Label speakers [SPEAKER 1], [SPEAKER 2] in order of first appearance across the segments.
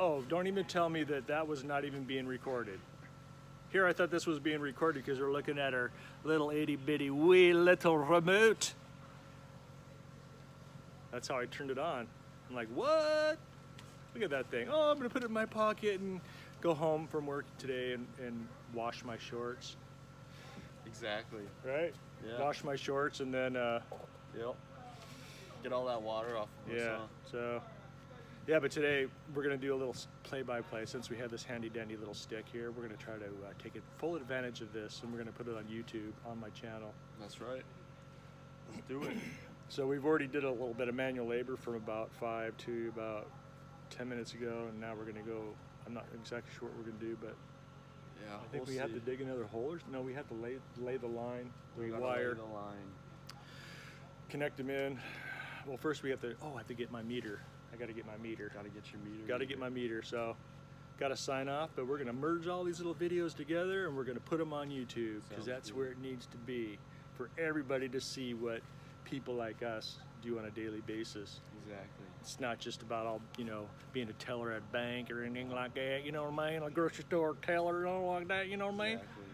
[SPEAKER 1] Oh, don't even tell me that that was not even being recorded. Here I thought this was being recorded because we're looking at our little itty bitty wee little remote. That's how I turned it on. I'm like, what? Look at that thing. Oh, I'm gonna put it in my pocket and go home from work today and wash my shorts.
[SPEAKER 2] Exactly.
[SPEAKER 1] Right?
[SPEAKER 2] Yeah.
[SPEAKER 1] Wash my shorts and then
[SPEAKER 2] Yep. Get all that water off.
[SPEAKER 1] yeah. So yeah, but today we're gonna do a little play-by-play. Since we have this handy-dandy little stick here, we're gonna try to take full advantage of this, and we're gonna put it on YouTube on my channel.
[SPEAKER 2] That's right. Let's do it.
[SPEAKER 1] So we've already did a little bit of manual labor from about 5 to about 10 minutes ago, and now we're gonna go. I'm not exactly sure what we're gonna do, but
[SPEAKER 2] Yeah.
[SPEAKER 1] I think we have to dig another hole. No, we have to lay the line, the wire,
[SPEAKER 2] lay the line.
[SPEAKER 1] connect them in. Well, first we have to. Oh, I have to get my meter. I got to get my meter.
[SPEAKER 2] Gotta get your meter.
[SPEAKER 1] Got to get my meter. So, got to sign off. But we're gonna merge all these little videos together, and we're gonna put them on YouTube because that's where it needs to be for everybody to see what people like us do on a daily basis.
[SPEAKER 2] Exactly.
[SPEAKER 1] It's not just about all being a teller at a bank or anything like that. You know what I mean? A grocery store teller, like that. You know what I mean?
[SPEAKER 2] Exactly.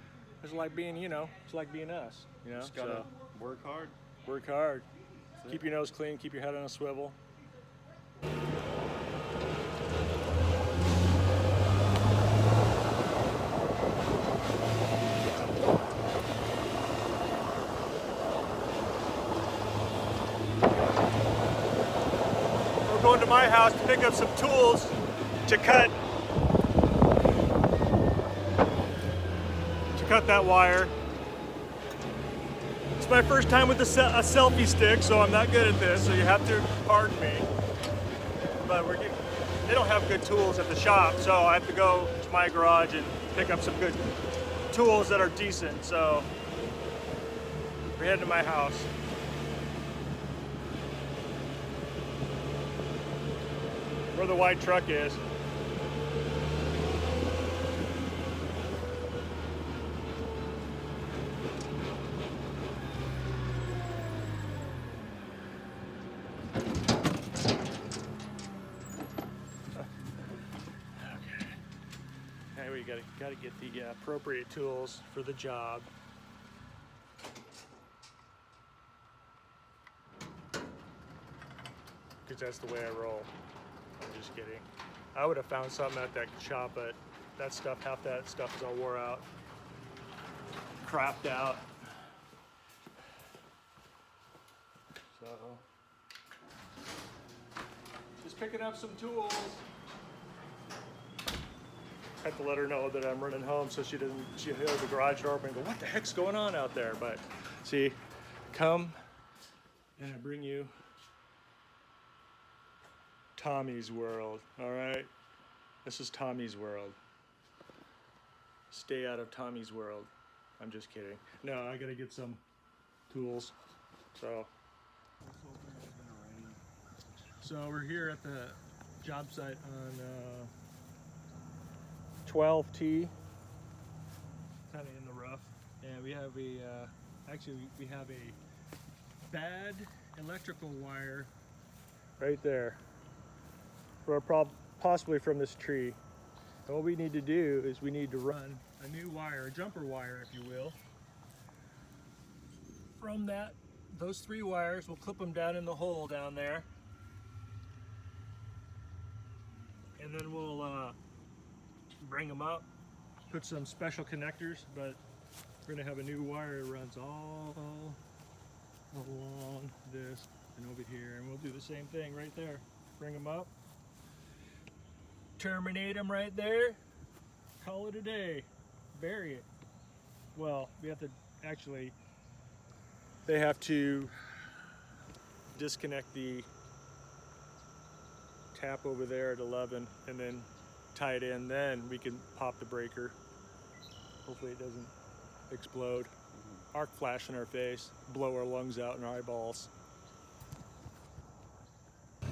[SPEAKER 1] It's like being, it's like being us.
[SPEAKER 2] Just gotta work hard.
[SPEAKER 1] Work hard.
[SPEAKER 2] That's
[SPEAKER 1] Keep
[SPEAKER 2] it.
[SPEAKER 1] your nose clean. Keep your head on a swivel. We're going to my house to pick up some tools to cut that wire. It's my first time with a selfie stick, so I'm not good at this, so you have to pardon me. But they don't have good tools at the shop, so I have to go to my garage and pick up some good tools that are decent. So we're heading to my house. Where the white truck is. We got to get the appropriate tools for the job. Because that's the way I roll. I'm just kidding. I would have found something at that shop, but half that stuff is all wore out, crapped out. So, just picking up some tools. I have to let her know that I'm running home so she'll hear the garage door open and go, what the heck's going on out there? But see, come and I bring you Tommy's World, all right? This is Tommy's World. Stay out of Tommy's World. I'm just kidding. No, I gotta get some tools. So we're here at the job site on 12T, kind of in the rough, and we have we have a bad electrical wire right there, possibly from this tree. And what we need to do is we need to run a new wire, a jumper wire, if you will, from those 3 wires. We'll clip them down in the hole down there, and then we'll bring them up, put some special connectors, but we're gonna have a new wire that runs all along this and over here, and we'll do the same thing right there. Bring them up, terminate them right there, call it a day, bury it. Well, we have to they have to disconnect the tap over there at 11 and then tie it in, then we can pop the breaker. Hopefully it doesn't explode. Arc flash in our face, blow our lungs out and our eyeballs. Well,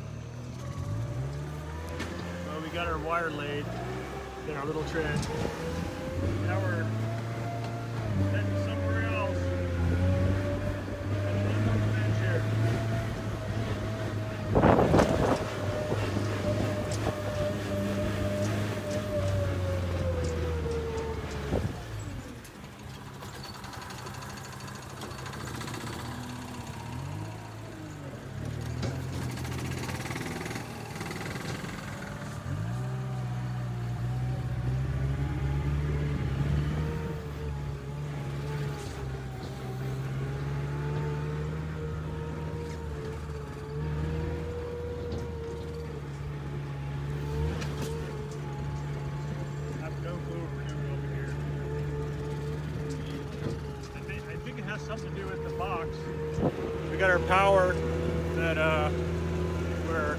[SPEAKER 1] we got our wire laid in our little trench. Now we're heading somewhere else. has to do with the box. We got our power that where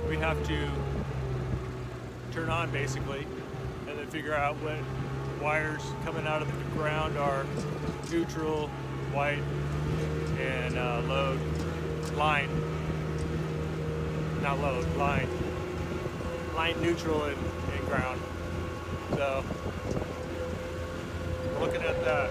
[SPEAKER 1] we have to turn on basically, and then figure out what wires coming out of the ground are neutral, white, and load, line, not load, line, neutral, and ground. So we're looking at that.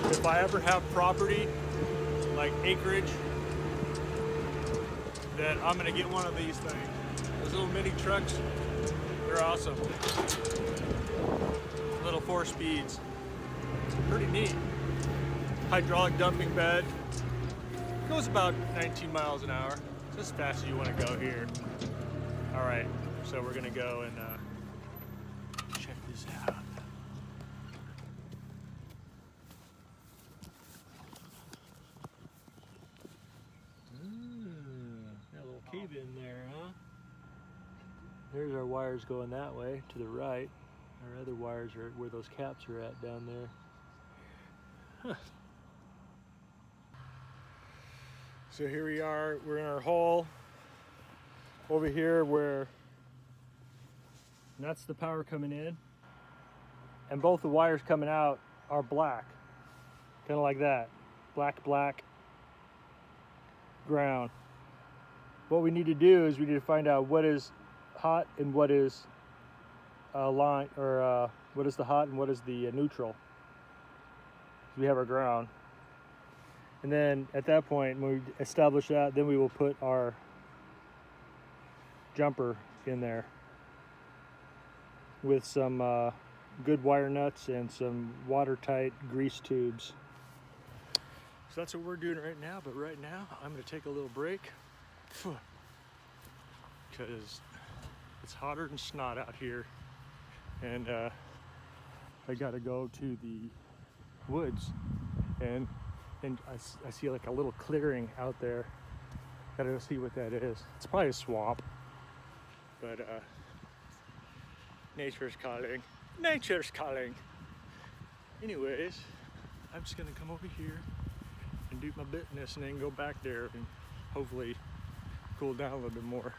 [SPEAKER 1] If I ever have property, like acreage, then I'm gonna get one of these things. Those little mini trucks, they're awesome. Little 4 speeds, pretty neat. Hydraulic dumping bed, goes about 19 miles an hour. It's as fast as you wanna go here. All right, so we're gonna go and check this out. Got a little cave in there, huh? There's our wires going that way to the right. Our other wires are where those caps are at down there. Huh. So here we are, we're in our hole over here where that's the power coming in, and both the wires coming out are black, kind of like that, black ground. What we need to do is we need to find out what is hot and what is line, or what is the hot and what is the neutral. So we have our ground, and then at that point, when we establish that, then we will put our jumper in there with some good wire nuts and some watertight grease tubes. So that's what we're doing right now, but right now I'm going to take a little break because it's hotter than snot out here, and I got to go to the woods, and I see like a little clearing out there. Gotta go see what that is. It's probably a swamp, but nature's calling. Nature's calling. Anyways, I'm just gonna come over here and do my business and then go back there and hopefully cool down a little bit more.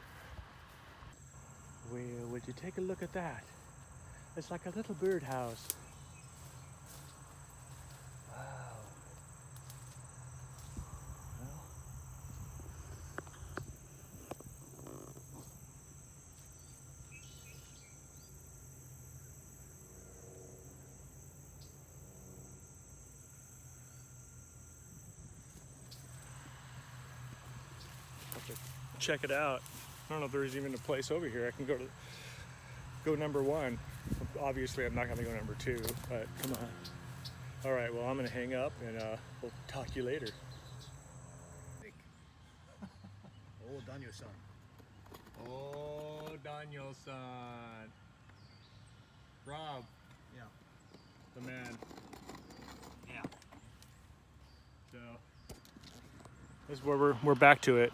[SPEAKER 1] Well, would you take a look at that? It's like a little birdhouse. Wow. Well, have to check it out. I don't know if there's even a place over here I can go number 1. Obviously, I'm not gonna go number 2, but come on. All right, well, I'm gonna hang up and we'll talk to you later.
[SPEAKER 3] Oh, Daniel-san.
[SPEAKER 1] Oh, Daniel-san. Rob.
[SPEAKER 3] Yeah.
[SPEAKER 1] The man.
[SPEAKER 3] Yeah.
[SPEAKER 1] So this is where we're back to it.